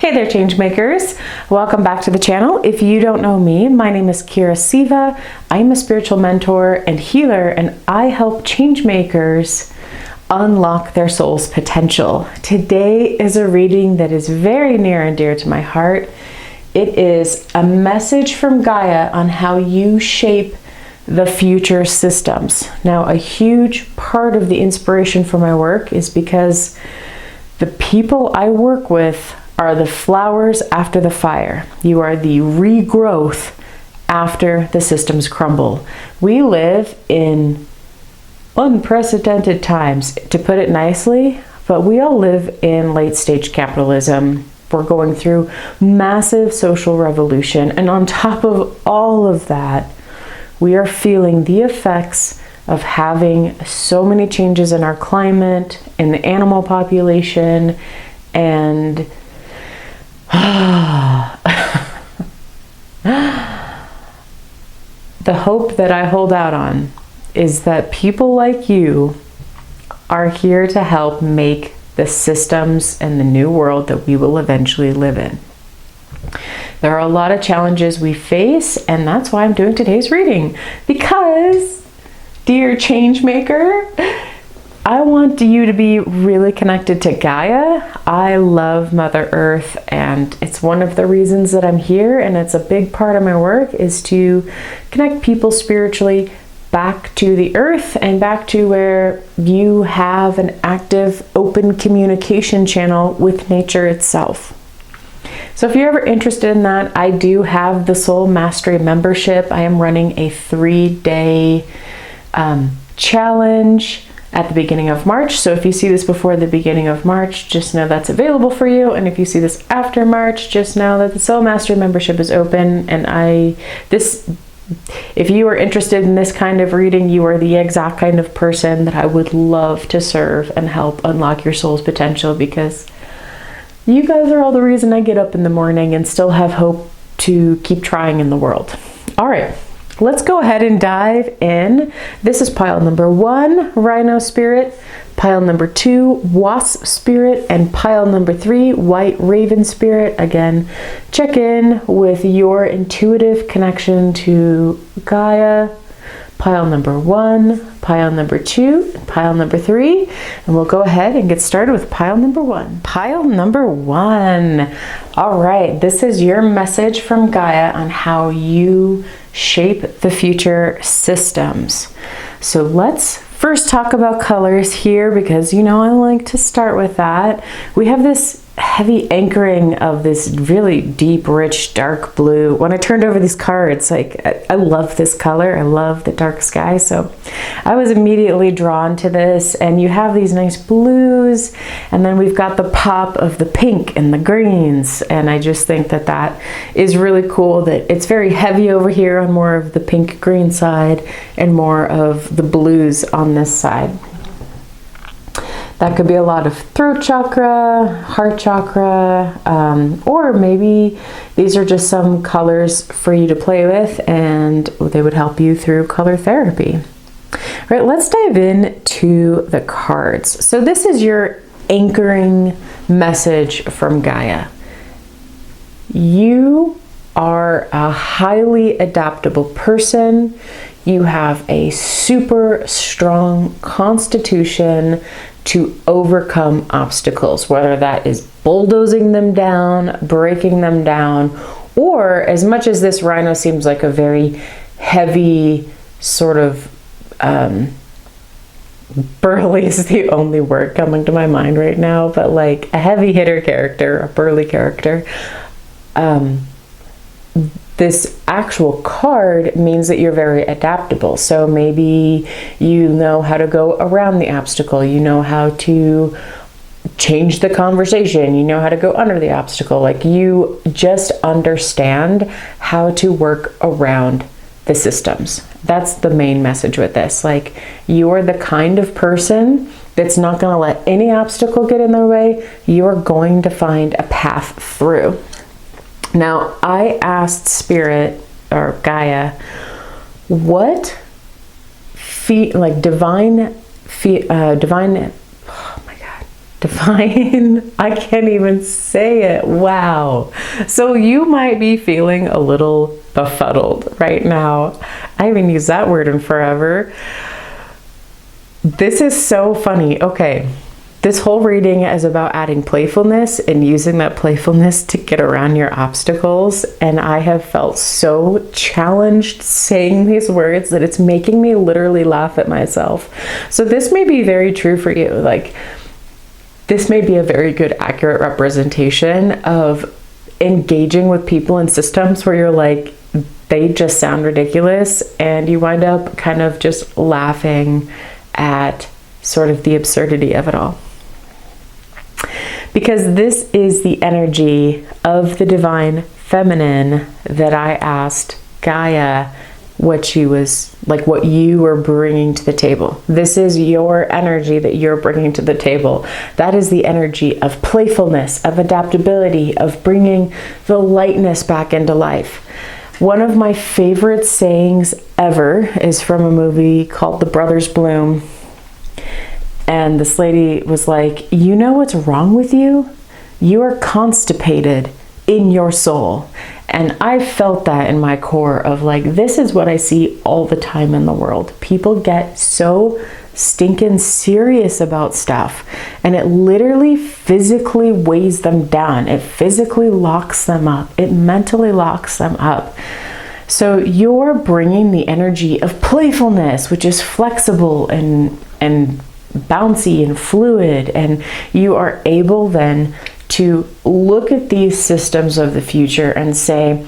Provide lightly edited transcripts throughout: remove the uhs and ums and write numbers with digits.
Hey there, Changemakers. Welcome back to the channel. If you don't know me, my name is Kira Siva. I'm a spiritual mentor and healer, and I help changemakers unlock their soul's potential. Today is a reading that is very near and dear to my heart. It is a message from Gaia on how you shape the future systems. Now, a huge part of the inspiration for my work is because the people I work with are the flowers after the fire. You are the regrowth after the systems crumble. We live in unprecedented times, to put it nicely, but we all live in late stage capitalism. We're going through massive social revolution, and on top of all of that, we are feeling the effects of having so many changes in our climate, in the animal population, and the hope that I hold out on is that people like you are here to help make the systems and the new world that we will eventually live in. There are a lot of challenges we face, and that's why I'm doing today's reading. Because, dear Changemaker, I want you to be really connected to Gaia. I love Mother Earth, and it's one of the reasons that I'm here, and it's a big part of my work is to connect people spiritually back to the earth and back to where you have an active, open communication channel with nature itself. So if you're ever interested in that, I do have the Soul Mastery membership. I am running a 3-day challenge at the beginning of March. So if you see this before the beginning of March, just know that's available for you. And if you see this after March, just know that the Soul Mastery membership is open. And if you are interested in this kind of reading, you are the exact kind of person that I would love to serve and help unlock your soul's potential, because you guys are all the reason I get up in the morning and still have hope to keep trying in the world. All right. Let's go ahead and dive in. This is pile number 1, Rhino Spirit, pile number 2, Wasp Spirit, and pile number 3, White Raven Spirit. Again, check in with your intuitive connection to Gaia. Pile number 1, pile number 2, pile number 3, and we'll go ahead and get started with pile number 1. Pile number 1. All right, this is your message from Gaia on how you shape the future systems. So let's first talk about colors here, because I like to start with that. We have this heavy anchoring of this really deep, rich, dark blue. When I turned over these cards, I love this color. I love the dark sky. So I was immediately drawn to this, and you have these nice blues, and then we've got the pop of the pink and the greens. And I just think that that is really cool, that it's very heavy over here on more of the pink green side and more of the blues on this side. That could be a lot of throat chakra, heart chakra, or maybe these are just some colors for you to play with, and they would help you through color therapy. All right, let's dive into the cards. So this is your anchoring message from Gaia. You are a highly adaptable person. You have a super strong constitution to overcome obstacles, whether that is bulldozing them down, breaking them down, or, as much as this rhino seems like a very heavy sort of, burly is the only word coming to my mind right now, but like a heavy hitter character, a burly character, this actual card means that you're very adaptable. So maybe you know how to go around the obstacle, you know how to change the conversation, you know how to go under the obstacle. Like, you just understand how to work around the systems. That's the main message with this. Like, you are the kind of person that's not going to let any obstacle get in their way. You're going to find a path through. Now, I asked Spirit, or Gaia, what divine divine. I can't even say it. Wow. So you might be feeling a little befuddled right now. I haven't used that word in forever. This is so funny. Okay. This whole reading is about adding playfulness and using that playfulness to get around your obstacles. And I have felt so challenged saying these words that it's making me literally laugh at myself. So this may be very true for you. Like, this may be a very good, accurate representation of engaging with people and systems where you're like, they just sound ridiculous. And you wind up kind of just laughing at sort of the absurdity of it all. Because this is the energy of the divine feminine that I asked Gaia what she was like, what you were bringing to the table. This is your energy that you're bringing to the table. That is the energy of playfulness, of adaptability, of bringing the lightness back into life. One of my favorite sayings ever is from a movie called The Brothers Bloom. And this lady was like, you know what's wrong with you? You are constipated in your soul. And I felt that in my core of like, this is what I see all the time in the world. People get so stinking serious about stuff, and it literally physically weighs them down. It physically locks them up. It mentally locks them up. So you're bringing the energy of playfulness, which is flexible and bouncy and fluid, and you are able then to look at these systems of the future and say,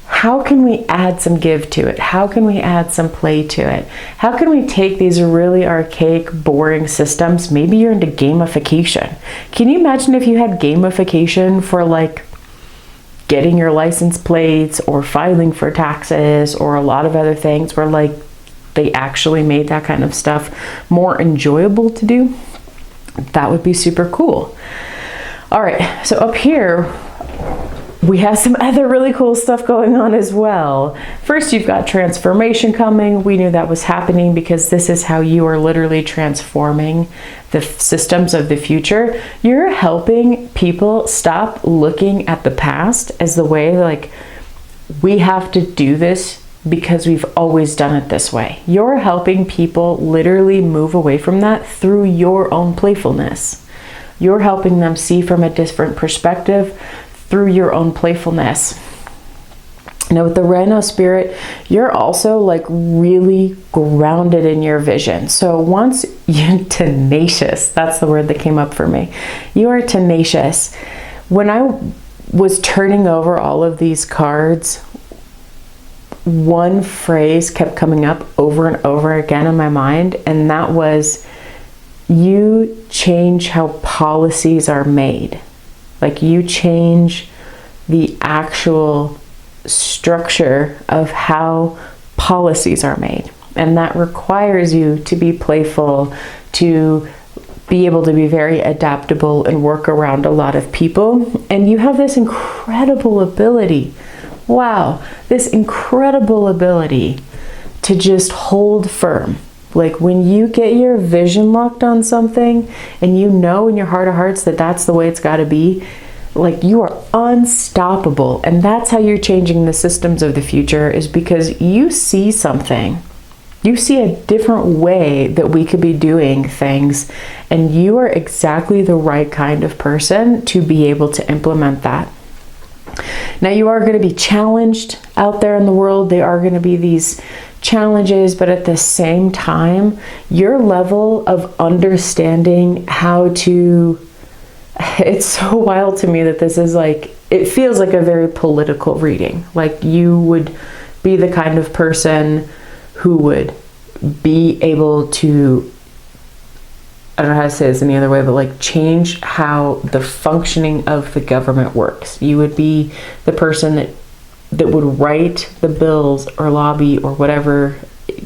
how can we add some give to it? How can we add some play to it? How can we take these really archaic, boring systems? Maybe you're into gamification. Can you imagine if you had gamification for like getting your license plates or filing for taxes or a lot of other things where like they actually made that kind of stuff more enjoyable to do? That would be super cool. All right, so up here, we have some other really cool stuff going on as well. First, you've got transformation coming. We knew that was happening because this is how you are literally transforming the systems of the future. You're helping people stop looking at the past as the way like, we have to do this because we've always done it this way. You're helping people literally move away from that through your own playfulness. You're helping them see from a different perspective through your own playfulness. Now with the Rhino spirit, you're also like really grounded in your vision. So once you're tenacious, that's the word that came up for me. You are tenacious. When I was turning over all of these cards, one phrase kept coming up over and over again in my mind, and that was, you change how policies are made. Like you change the actual structure of how policies are made. And that requires you to be playful, to be able to be very adaptable and work around a lot of people. And you have this incredible ability. Wow, this incredible ability to just hold firm. Like when you get your vision locked on something and you know in your heart of hearts that that's the way it's got to be, like you are unstoppable. And that's how you're changing the systems of the future, is because you see something. You see a different way that we could be doing things, and you are exactly the right kind of person to be able to implement that. Now you are going to be challenged out there in the world. There are going to be these challenges, but at the same time, your level of understanding how to, it's so wild to me that this is like, it feels like a very political reading. Like you would be the kind of person who would be able to, I don't know how to say this any other way, but like change how the functioning of the government works. You would be the person that would write the bills or lobby or whatever,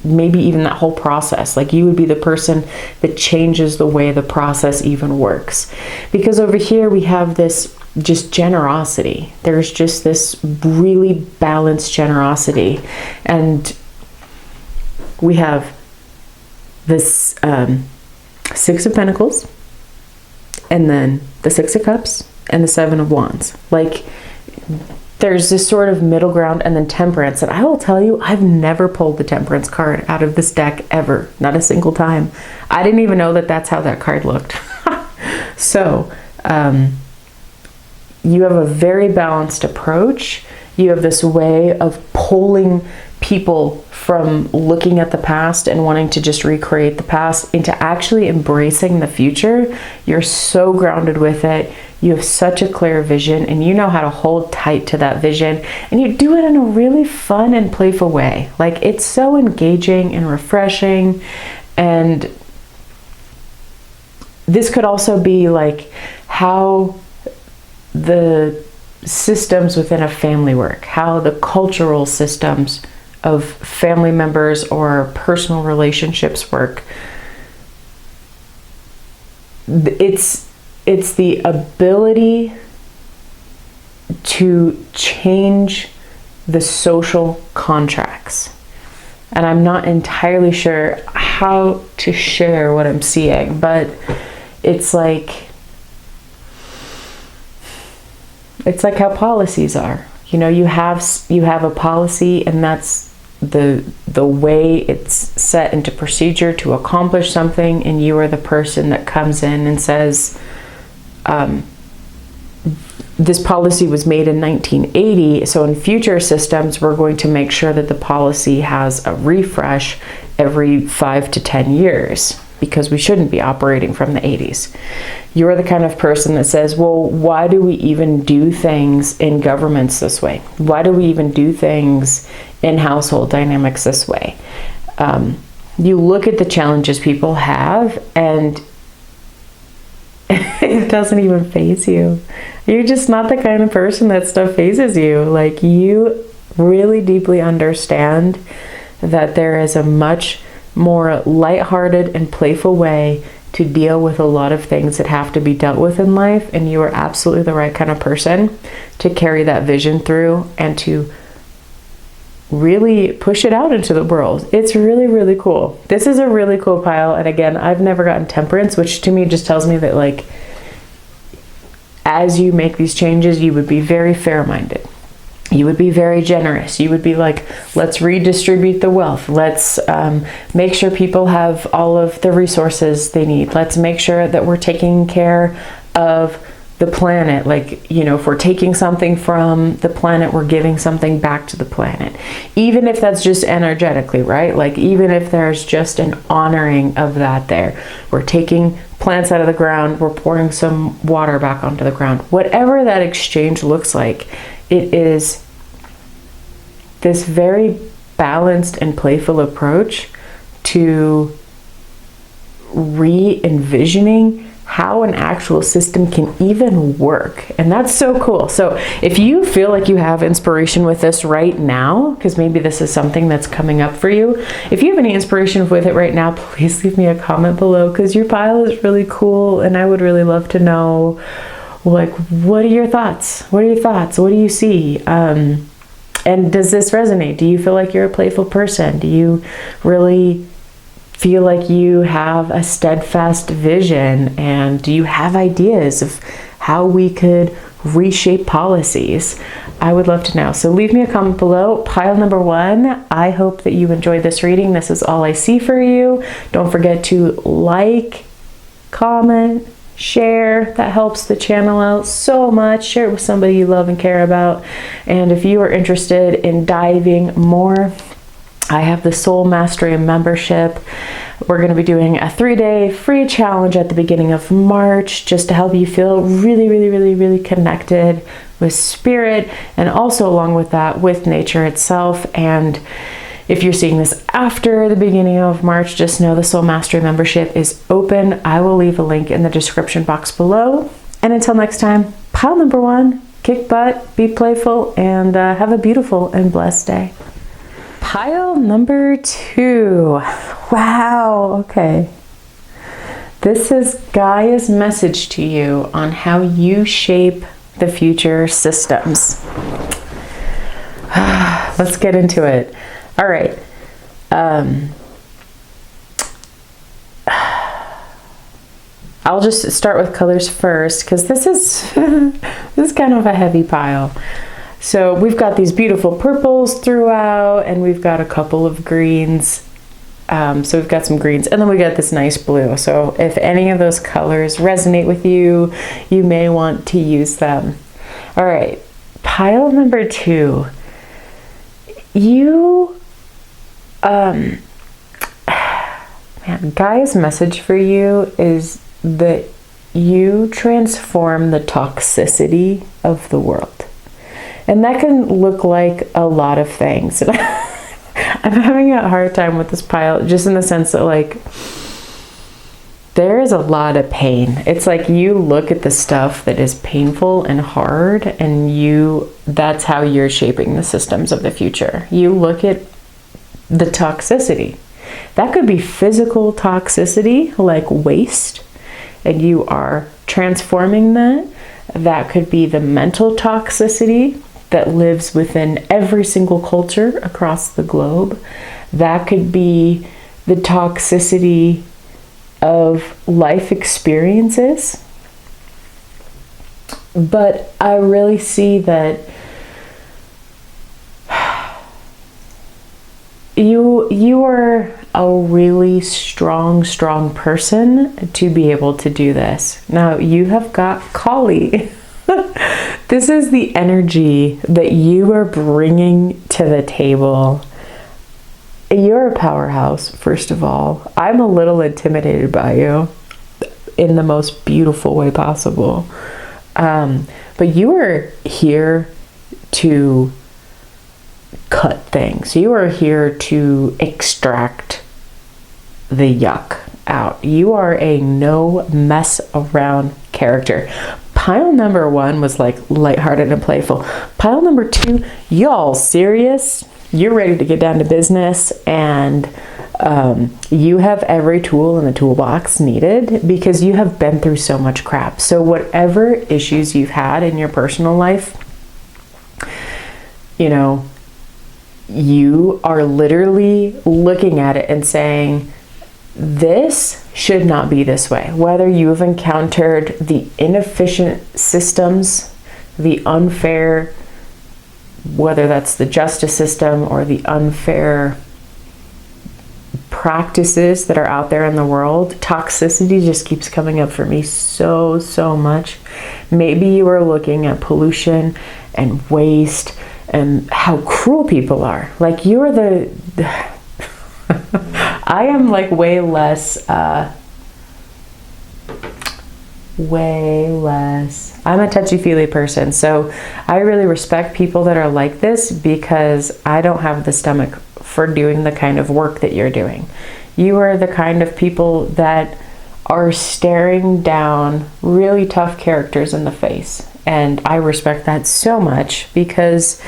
maybe even that whole process. Like you would be the person that changes the way the process even works. Because over here we have this just generosity. There's just this really balanced generosity. And we have this Six of Pentacles, and then the Six of Cups and the Seven of Wands. Like, there's this sort of middle ground, and then Temperance. And I will tell you, I've never pulled the Temperance card out of this deck ever. Not a single time. I didn't even know that that's how that card looked. So, you have a very balanced approach. You have this way of pulling people from looking at the past and wanting to just recreate the past into actually embracing the future. You're so grounded with it. You have such a clear vision, and you know how to hold tight to that vision, and you do it in a really fun and playful way. Like, it's so engaging and refreshing. And this could also be like how the systems within a family work, how the cultural systems of family members or personal relationships work. It's the ability to change the social contracts. And I'm not entirely sure how to share what I'm seeing, but it's like how policies are. You know, you have a policy, and that's the way it's set into procedure to accomplish something, and you are the person that comes in and says, this policy was made in 1980, so in future systems, we're going to make sure that the policy has a refresh every 5 to 10 years, because we shouldn't be operating from the 80s. You're the kind of person that says, well, why do we even do things in governments this way? Why do we even do things in household dynamics this way? You look at the challenges people have, and it doesn't even faze you. You're just not the kind of person that stuff fazes you. Like, you really deeply understand that there is a much more lighthearted and playful way to deal with a lot of things that have to be dealt with in life, and you are absolutely the right kind of person to carry that vision through and to really push it out into the world. It's really, really cool. This is a really cool pile, and again, I've never gotten Temperance, which to me just tells me that, like, as you make these changes, you would be very fair-minded. You would be very generous. You would be like, let's redistribute the wealth. Let's make sure people have all of the resources they need. Let's make sure that we're taking care of the planet. Like, you know, if we're taking something from the planet, we're giving something back to the planet. Even if that's just energetically, right? Like, even if there's just an honoring of that there. We're taking plants out of the ground, we're pouring some water back onto the ground. Whatever that exchange looks like, it is this very balanced and playful approach to re-envisioning how an actual system can even work. And that's so cool. So if you feel like you have inspiration with this right now, because maybe this is something that's coming up for you, if you have any inspiration with it right now, please leave me a comment below, because your pile is really cool, and I would really love to know, like, what are your thoughts? What are your thoughts? What do you see? And does this resonate? Do you feel like you're a playful person? Do you really feel like you have a steadfast vision? And do you have ideas of how we could reshape policies? I would love to know. So leave me a comment below. Pile number 1, I hope that you enjoyed this reading. This is all I see for you. Don't forget to like, comment, share. That helps the channel out so much. Share it with somebody you love and care about. And if you are interested in diving more, I have the Soul Mastery membership. We're going to be doing a 3-day free challenge at the beginning of March, just to help you feel really, really, really, really connected with spirit, and also along with that, with nature itself. And if you're seeing this after the beginning of March, just know the Soul Mastery membership is open. I will leave a link in the description box below. And until next time, pile number 1, kick butt, be playful, and have a beautiful and blessed day. Pile number 2. Wow, okay. This is Gaia's message to you on how you shape the future systems. Let's get into it. All right. I'll just start with colors first, because this is this is kind of a heavy pile. So we've got these beautiful purples throughout, and we've got a couple of greens. So we've got some greens, and then we got this nice blue. So if any of those colors resonate with you, you may want to use them. All right, pile number 2. You, man, Gaia's message for you is that you transform the toxicity of the world. And that can look like a lot of things. I'm having a hard time with this pile, just in the sense that, like, there is a lot of pain. It's like you look at the stuff that is painful and hard, and that's how you're shaping the systems of the future. You look at the toxicity. That could be physical toxicity, like waste, and you are transforming that. That could be the mental toxicity that lives within every single culture across the globe. That could be the toxicity of life experiences. But I really see that you are a really strong person to be able to do this. Now, you have got Kali. This is the energy that you are bringing to the table. You're a powerhouse, first of all. I'm a little intimidated by you in the most beautiful way possible. But you are here to cut things. You are here to extract the yuck out. You are a no mess around character. Pile number 1 was like lighthearted and playful. Pile number 2, y'all serious? You're ready to get down to business, and you have every tool in the toolbox needed, because you have been through so much crap. So whatever issues you've had in your personal life, you know, you are literally looking at it and saying, this should not be this way. Whether you have encountered the inefficient systems, the unfair, whether that's the justice system or the unfair practices that are out there in the world, toxicity just keeps coming up for me so much. Maybe you are looking at pollution and waste and how cruel people are. Like, you're the I am like way less, I'm a touchy-feely person, so I really respect people that are like this, because I don't have the stomach for doing the kind of work that you're doing. You are the kind of people that are staring down really tough characters in the face, and I respect that so much, because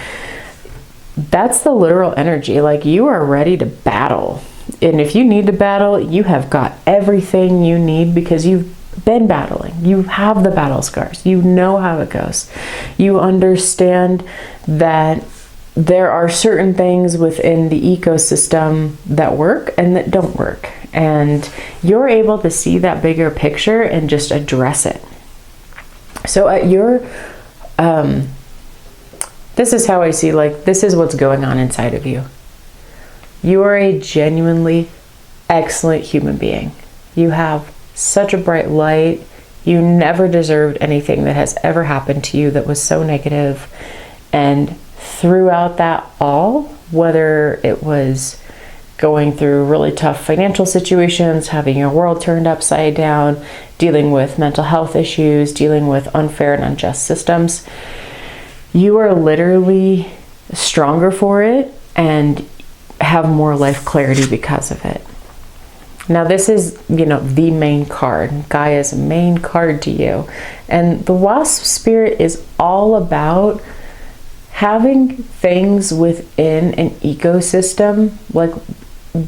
that's the literal energy. Like, you are ready to battle. And if you need to battle, you have got everything you need, because you've been battling. You have the battle scars. You know how it goes. You understand that there are certain things within the ecosystem that work and that don't work. And you're able to see that bigger picture and just address it. So at your, this is how I see, like, this is what's going on inside of you. You are a genuinely excellent human being. You have such a bright light. You never deserved anything that has ever happened to you that was so negative. And throughout that all, whether it was going through really tough financial situations, having your world turned upside down, dealing with mental health issues, dealing with unfair and unjust systems, you are literally stronger for it and have more life clarity because of it. Now, this is, you know, the main card, Gaia's main card to you. And the wasp spirit is all about having things within an ecosystem. Like,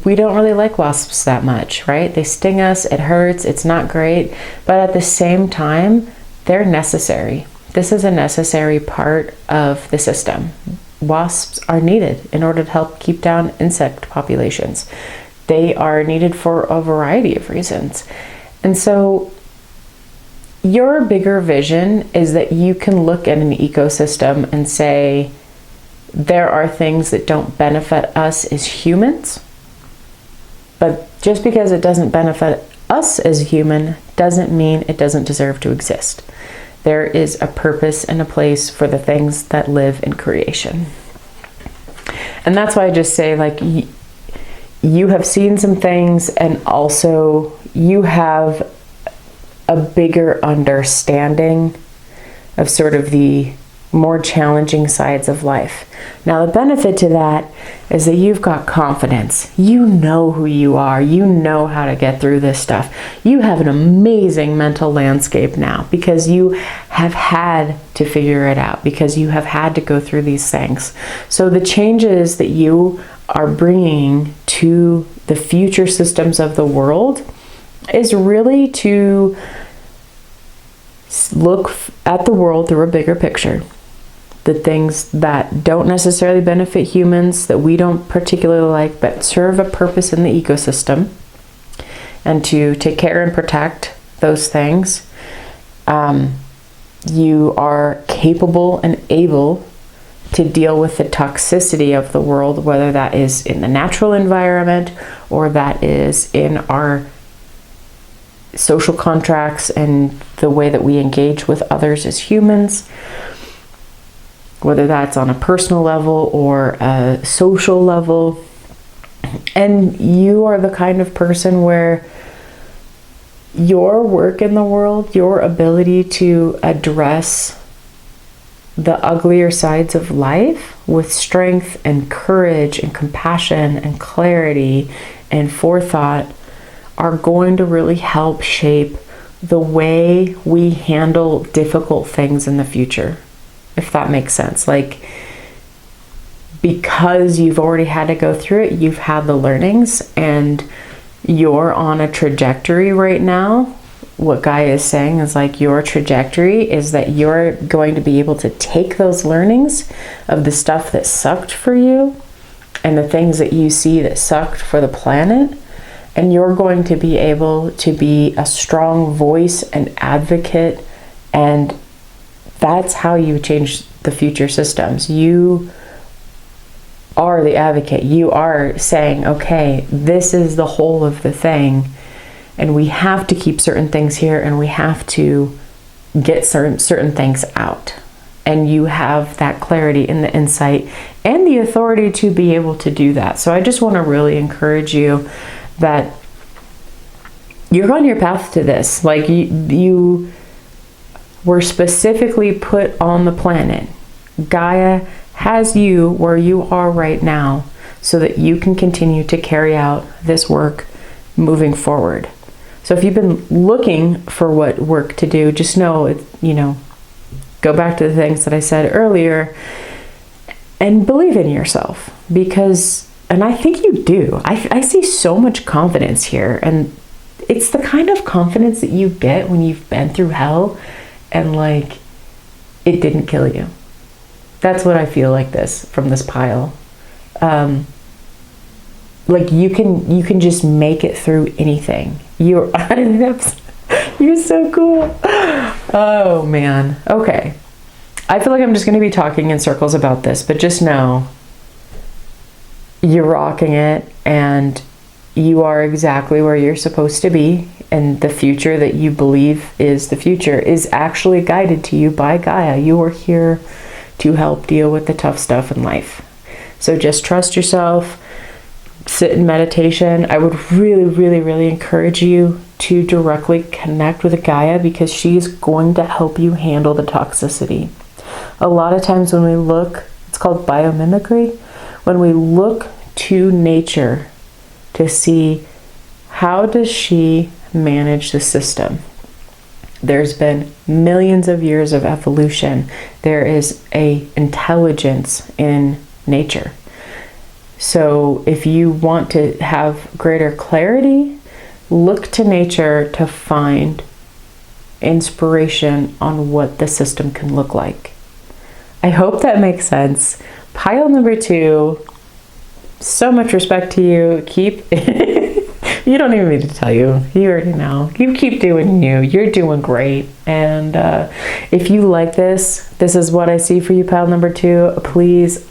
we don't really like wasps that much, right? They sting us, it hurts, it's not great. But at the same time, they're necessary. This is a necessary part of the system. Wasps are needed in order to help keep down insect populations. They are needed for a variety of reasons. And so your bigger vision is that you can look at an ecosystem and say, there are things that don't benefit us as humans, but just because it doesn't benefit us as a human doesn't mean it doesn't deserve to exist. There is a purpose and a place for the things that live in creation. And that's why I just say, like, you have seen some things, and also you have a bigger understanding of sort of the more challenging sides of life. Now, the benefit to that is that you've got confidence. You know who you are. You know how to get through this stuff. You have an amazing mental landscape now because you have had to figure it out, because you have had to go through these things. So the changes that you are bringing to the future systems of the world is really to look at the world through a bigger picture. The things that don't necessarily benefit humans, that we don't particularly like, but serve a purpose in the ecosystem, and to take care and protect those things. You are capable and able to deal with the toxicity of the world, whether that is in the natural environment or that is in our social contracts and the way that we engage with others as humans, whether that's on a personal level or a social level. And you are the kind of person where your work in the world, your ability to address the uglier sides of life with strength and courage and compassion and clarity and forethought, are going to really help shape the way we handle difficult things in the future, if that makes sense. Like, because you've already had to go through it, you've had the learnings, and you're on a trajectory right now. What Gaia is saying is, like, your trajectory is that you're going to be able to take those learnings of the stuff that sucked for you and the things that you see that sucked for the planet, and you're going to be able to be a strong voice and advocate, and that's how you change the future systems. You are the advocate. You are saying, okay, this is the whole of the thing, and we have to keep certain things here, and we have to get certain things out. And you have that clarity and the insight and the authority to be able to do that. So I just want to really encourage you that you're on your path to this. Like, you were specifically put on the planet. Gaia has you where you are right now so that you can continue to carry out this work moving forward. So if you've been looking for what work to do, just know, go back to the things that I said earlier and believe in yourself, because, and I think you do. I see so much confidence here, and it's the kind of confidence that you get when you've been through hell and, like, it didn't kill you. That's what I feel like this from this pile. Like, you can just make it through anything. You're so cool. Oh man. Okay. I feel like I'm just going to be talking in circles about this, but just know you're rocking it, and you are exactly where you're supposed to be, and the future that you believe is the future is actually guided to you by Gaia. You are here to help deal with the tough stuff in life. So just trust yourself, sit in meditation. I would really, really, really encourage you to directly connect with Gaia, because she's going to help you handle the toxicity. A lot of times when we look, it's called biomimicry, when we look to nature to see how does she manage the system. There's been millions of years of evolution. There is an intelligence in nature. So if you want to have greater clarity, look to nature to find inspiration on what the system can look like. I hope that makes sense. Pile number 2, so much respect to you. Keep You don't even need to tell you. You already know. You keep doing you. You're doing great. And if you like this, this is what I see for you, pile number 2. Please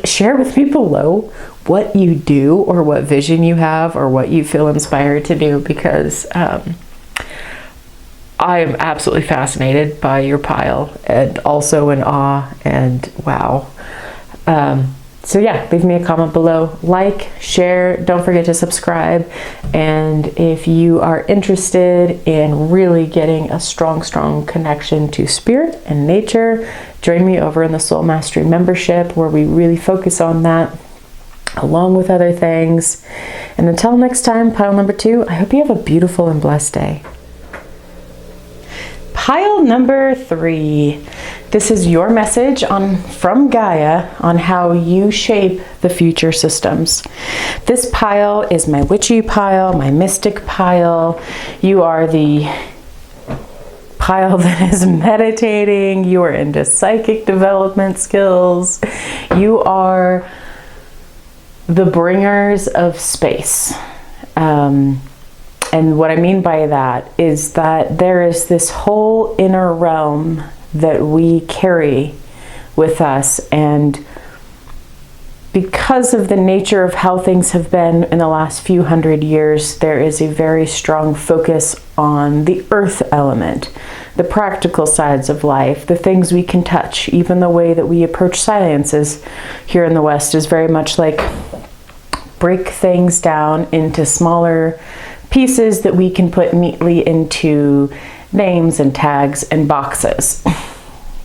share with me below what you do or what vision you have or what you feel inspired to do, because I am absolutely fascinated by your pile and also in awe and wow. So yeah, leave me a comment below, share, don't forget to subscribe. And if you are interested in really getting a strong connection to spirit and nature, join me over in the Soul Mastery membership, where we really focus on that along with other things. And until next time, pile number 2, I hope you have a beautiful and blessed day. Pile number 3. This is your message from Gaia on how you shape the future systems. This pile is my witchy pile, my mystic pile. You are the pile that is meditating. You are into psychic development skills. You are the bringers of space. And what I mean by that is that there is this whole inner realm that we carry with us. And because of the nature of how things have been in the last few hundred years, there is a very strong focus on the earth element, the practical sides of life, the things we can touch. Even the way that we approach sciences here in the West is very much like break things down into smaller pieces that we can put neatly into names and tags and boxes.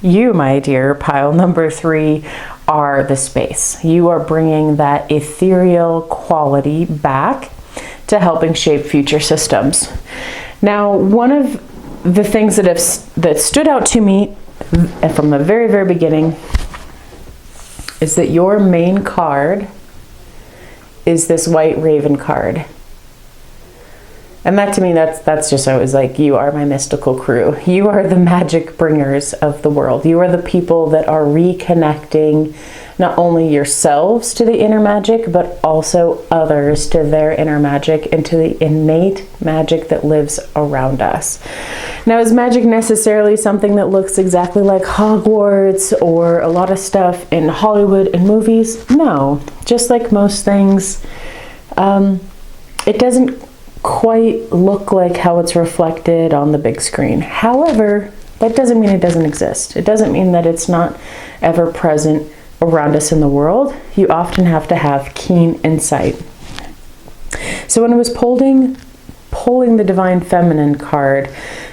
You, my dear, pile number 3, are the space. You are bringing that ethereal quality back to helping shape future systems. Now, one of the things that stood out to me from the very, very beginning is that your main card is this white raven card. And that to me, that's just always like, you are my mystical crew. You are the magic bringers of the world. You are the people that are reconnecting not only yourselves to the inner magic, but also others to their inner magic and to the innate magic that lives around us. Now, is magic necessarily something that looks exactly like Hogwarts or a lot of stuff in Hollywood and movies? No. Just like most things, it doesn't quite look like how it's reflected on the big screen. However, that doesn't mean it doesn't exist. It doesn't mean that it's not ever present around us in the world. You often have to have keen insight. So when I was pulling the Divine Feminine card,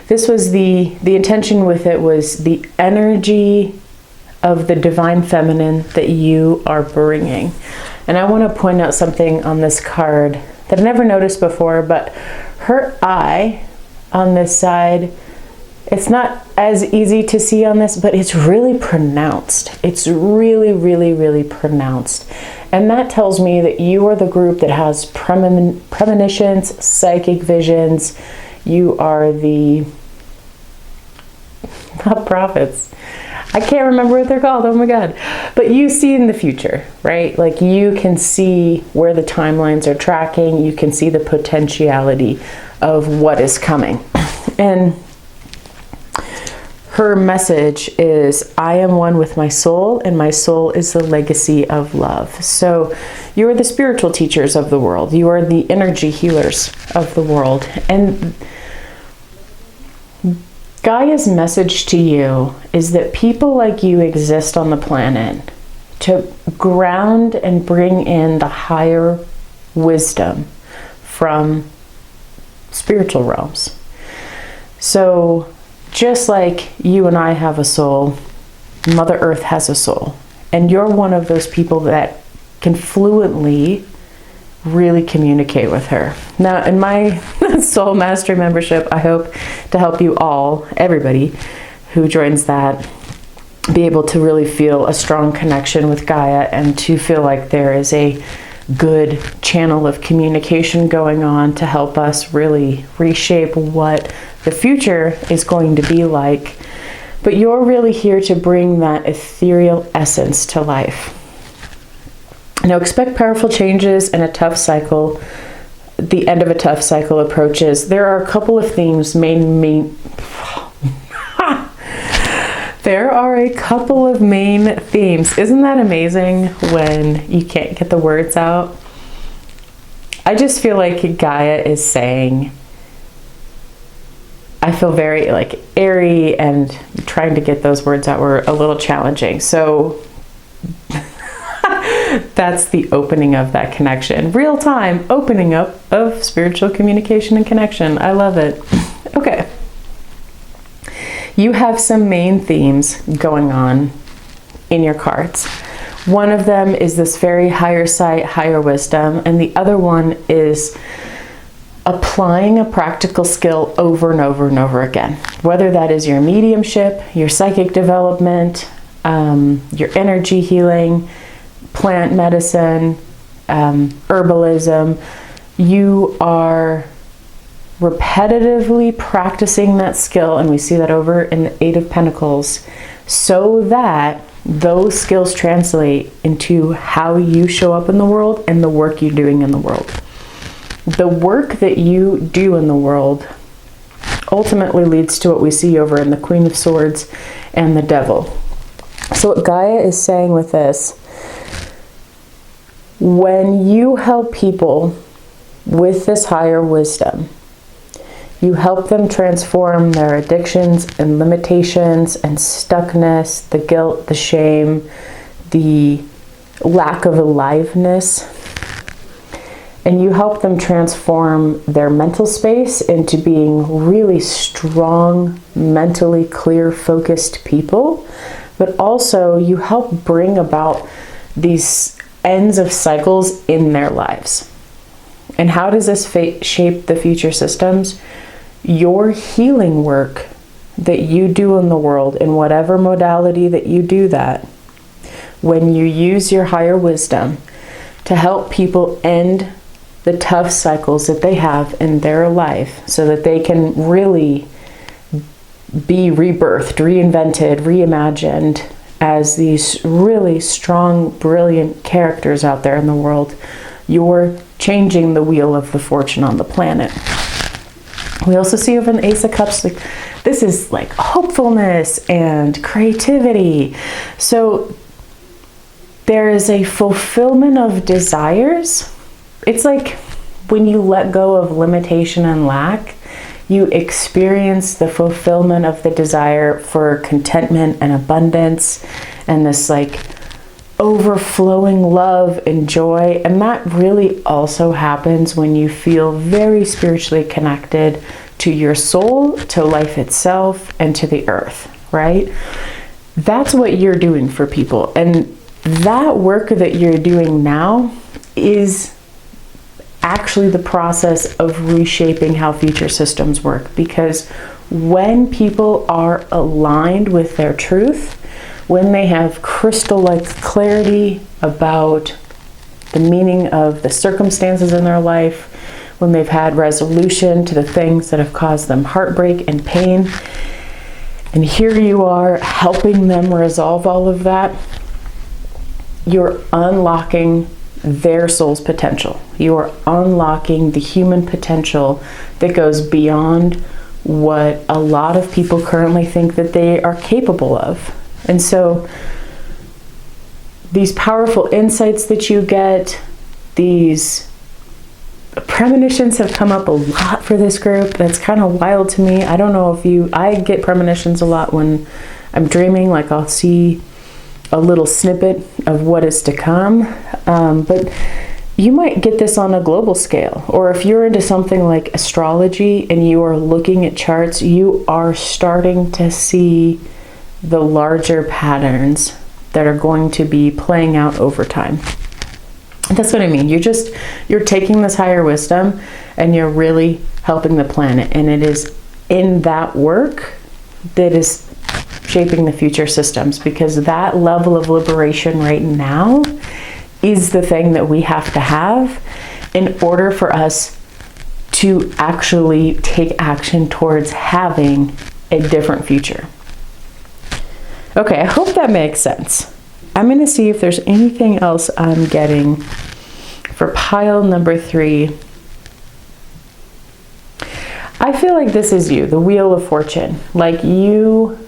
this was the intention with it was the energy of the Divine Feminine that you are bringing. And I want to point out something on this card that I never noticed before, but her eye on this side, it's not as easy to see on this, but it's really pronounced. It's really, really, really pronounced. And that tells me that you are the group that has premonitions, psychic visions. You are the, not prophets. I can't remember what they're called, oh my God. But you see in the future, right? Like you can see where the timelines are tracking. You can see the potentiality of what is coming. And her message is, I am one with my soul, and my soul is the legacy of love. So you are the spiritual teachers of the world. You are the energy healers of the world. And Gaia's message to you is that people like you exist on the planet to ground and bring in the higher wisdom from spiritual realms. So just like you and I have a soul, Mother Earth has a soul. And you're one of those people that can fluently really communicate with her. Now, in my Soul Mastery membership, I hope to help you all, everybody who joins that, be able to really feel a strong connection with Gaia and to feel like there is a good channel of communication going on to help us really reshape what the future is going to be like. But you're really here to bring that ethereal essence to life. Now, expect powerful changes and a tough cycle the end of a tough cycle approaches, there are a couple of themes there are a couple of main themes. Isn't that amazing when you can't get the words out? I just feel like Gaia is saying, I feel very like airy, and trying to get those words out were a little challenging. So that's the opening of that connection. Real time opening up of spiritual communication and connection. I love it. Okay. You have some main themes going on in your cards. One of them is this very higher sight, higher wisdom, and the other one is applying a practical skill over and over and over again. Whether that is your mediumship, your psychic development, your energy healing, plant medicine, herbalism, you are repetitively practicing that skill, and we see that over in the Eight of Pentacles, so that those skills translate into how you show up in the world and the work you're doing in the world. The work that you do in the world ultimately leads to what we see over in the Queen of Swords and the Devil. So what Gaia is saying with this, when you help people with this higher wisdom, you help them transform their addictions and limitations and stuckness, the guilt, the shame, the lack of aliveness, and you help them transform their mental space into being really strong, mentally clear, focused people. But also you help bring about these ends of cycles in their lives. And how does this shape the future systems? Your healing work that you do in the world, in whatever modality that you do that, when you use your higher wisdom to help people end the tough cycles that they have in their life so that they can really be rebirthed, reinvented, reimagined as these really strong, brilliant characters out there in the world, you're changing the wheel of the fortune on the planet. We also see over in the Ace of Cups, like, this is like hopefulness and creativity. So there is a fulfillment of desires. It's like when you let go of limitation and lack, you experience the fulfillment of the desire for contentment and abundance and this like overflowing love and joy. And that really also happens when you feel very spiritually connected to your soul, to life itself, and to the earth, right? That's what you're doing for people. And that work that you're doing now is actually the process of reshaping how future systems work. Because when people are aligned with their truth, when they have crystal-like clarity about the meaning of the circumstances in their life, when they've had resolution to the things that have caused them heartbreak and pain, and here you are helping them resolve all of that, you're unlocking their soul's potential. You are unlocking the human potential that goes beyond what a lot of people currently think that they are capable of. And so these powerful insights that you get, these premonitions have come up a lot for this group. That's kind of wild to me. I don't know if I get premonitions a lot when I'm dreaming, like I'll see a little snippet of what is to come. But you might get this on a global scale, or if you're into something like astrology and you are looking at charts, you are starting to see the larger patterns that are going to be playing out over time. That's what I mean. You're taking this higher wisdom and you're really helping the planet. And it is in that work that is shaping the future systems, because that level of liberation right now is the thing that we have to have in order for us to actually take action towards having a different future. Okay, I hope that makes sense. I'm going to see if there's anything else I'm getting for pile number 3 I feel like this is you, the Wheel of Fortune. Like, you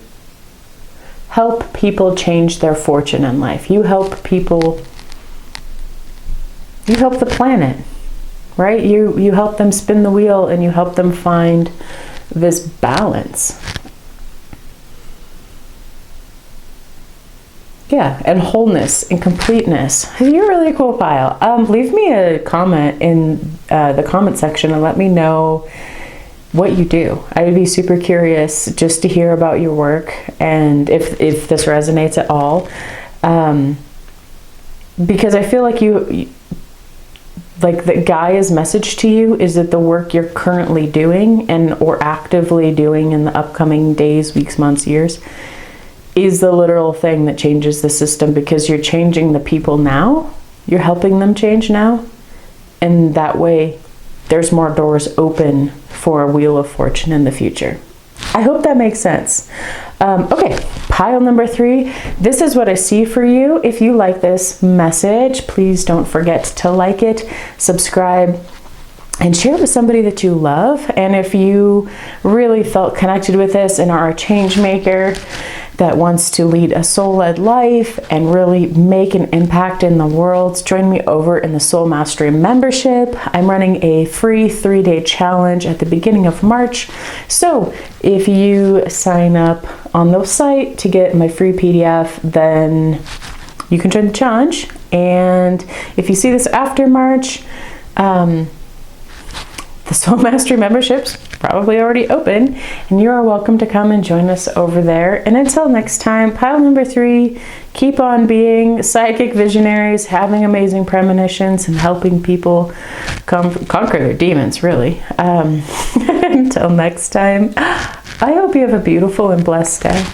help people change their fortune in life. You help people, you help the planet, right? You help them spin the wheel, and you help them find this balance. Yeah, and wholeness and completeness. You're a really cool pile. Leave me a comment in the comment section and let me know what you do. I would be super curious just to hear about your work, and if this resonates at all. Because I feel like like the Gaia's message to you is that the work you're currently doing or actively doing in the upcoming days, weeks, months, years is the literal thing that changes the system, because you're changing the people now, you're helping them change now, and that way there's more doors open for a Wheel of Fortune in the future. I hope that makes sense. Okay, pile number 3. This is what I see for you. If you like this message, please don't forget to like it, subscribe, and share it with somebody that you love. And if you really felt connected with this and are a change maker that wants to lead a soul-led life and really make an impact in the world, join me over in the Soul Mastery membership. I'm running a free 3-day challenge at the beginning of March. So if you sign up on the site to get my free PDF, then you can join the challenge. And if you see this after March, the Soul Mastery membership's probably already open, and you are welcome to come and join us over there. And until next time, pile number 3, keep on being psychic visionaries, having amazing premonitions, and helping people conquer their demons, really. Until next time, I hope you have a beautiful and blessed day.